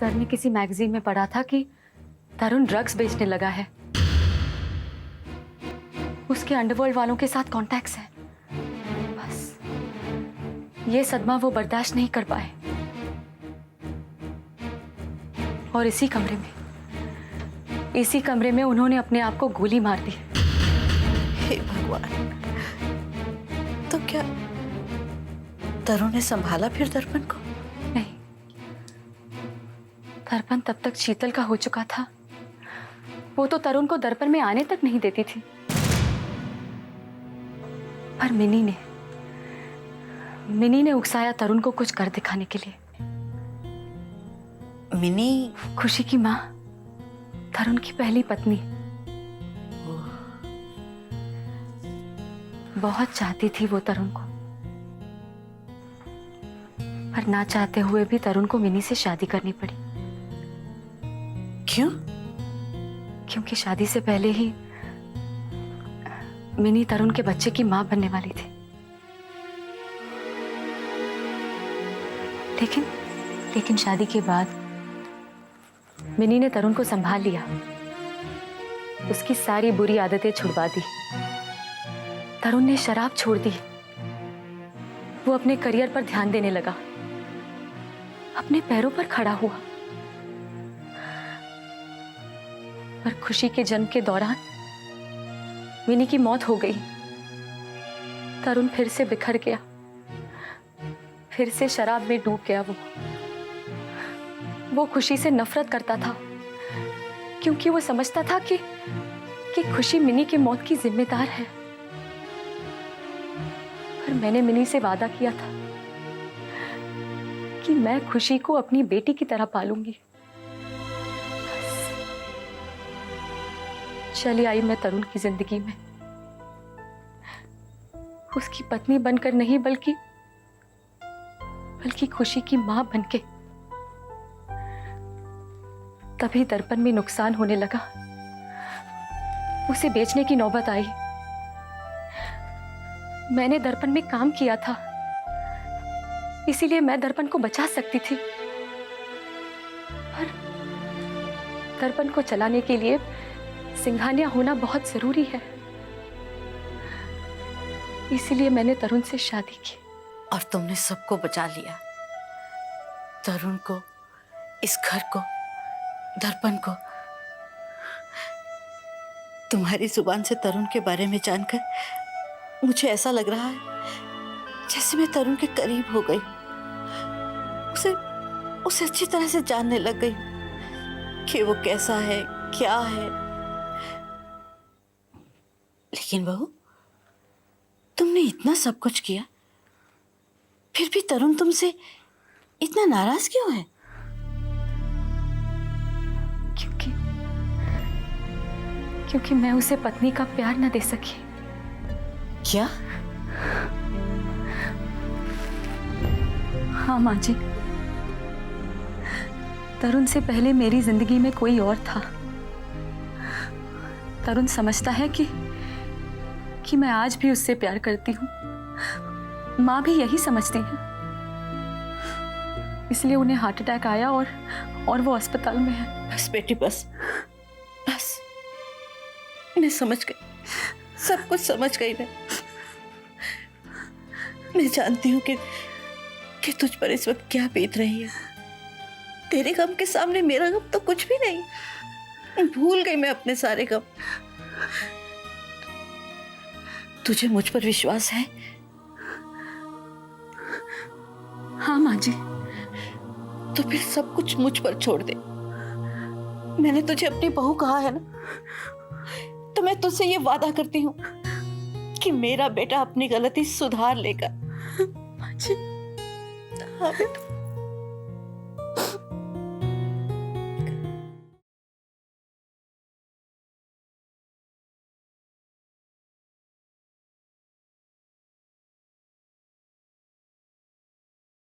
Sir ने किसी magazine में पढ़ा था कि तरुण ड्रग्स बेचने लगा है। उसके अंडरवर्ल्ड वालों के साथ कॉन्टैक्ट्स हैं। बस ये सदमा वो बर्दाश्त नहीं कर पाए और इसी कमरे में उन्होंने अपने आप को गोली मार दी। हे भगवान, तो क्या तरुण ने संभाला फिर दर्पण को? नहीं, दर्पण तब तक शीतल का हो चुका था। वो तो तरुण को दर्पण में आने तक नहीं देती थी। पर मिनी ने उकसाया तरुण को कुछ कर दिखाने के लिए। मिनी? खुशी की माँ, तरुण की पहली पत्नी। बहुत चाहती थी वो तरुण को, पर ना चाहते हुए भी तरुण को मिनी से शादी करनी पड़ी। क्यों? क्योंकि शादी से पहले ही मिनी तरुण के बच्चे की मां बनने वाली थी। लेकिन शादी के बाद मिनी ने तरुण को संभाल लिया, उसकी सारी बुरी आदतें छुड़वा दी। तरुण ने शराब छोड़ दी। वो अपने करियर पर ध्यान देने लगा, अपने पैरों पर खड़ा हुआ। पर खुशी के जन्म के दौरान मिनी की मौत हो गई। तरुण फिर से बिखर गया, फिर से शराब में डूब गया। वो खुशी से नफरत करता था, क्योंकि वो समझता था कि खुशी मिनी की मौत की जिम्मेदार है। पर मैंने मिनी से वादा किया था कि मैं खुशी को अपनी बेटी की तरह पालूंगी। चली आई मैं तरुण की जिंदगी में, उसकी पत्नी बनकर नहीं, बल्कि खुशी की मां बनके। तभी दर्पण में नुकसान होने लगा, उसे बेचने की नौबत आई। मैंने दर्पण में काम किया था, इसीलिए मैं दर्पण को बचा सकती थी। पर दर्पण को चलाने के लिए सिंघानिया होना बहुत जरूरी है। इसीलिए मैंने तरुण से शादी की। और तुमने सबको बचा लिया, तरुण को, इस घर को, दर्पण को। तुम्हारी जुबान से तरुण के बारे में जानकर मुझे ऐसा लग रहा है जैसे मैं तरुण के करीब हो गई, उसे अच्छी तरह से जानने लग गई कि वो कैसा है, क्या है। लेकिन बहू, तुमने इतना सब कुछ किया, फिर भी तरुण तुमसे इतना नाराज क्यों है? क्योंकि मैं उसे पत्नी का प्यार न दे सकी। क्या? हाँ माँ जी, तरुण से पहले मेरी जिंदगी में कोई और था। तरुण समझता है कि मैं आज भी उससे प्यार करती हूँ। माँ भी यही समझती है, इसलिए उन्हें हार्ट अटैक आया और वो अस्पताल में है। बस बेटी, बस। मैं समझ गई, सब कुछ समझ गई। मैं जानती हूँ कि तुझ पर इस वक्त क्या बीत रही है। तेरे गम के सामने मेरा गम तो कुछ भी नहीं। भूल गई मैं अपने सारे गम। तुझे मुझ पर विश्वास है? हाँ माँ जी। तो फिर सब कुछ मुझ पर छोड़ दे। मैंने तुझे अपनी बहू कहा है ना, तो मैं तुझसे ये वादा करती हूँ कि मेरा बेटा अपनी गलती सुधार लेगा। माँ जी। हाँ बेटा।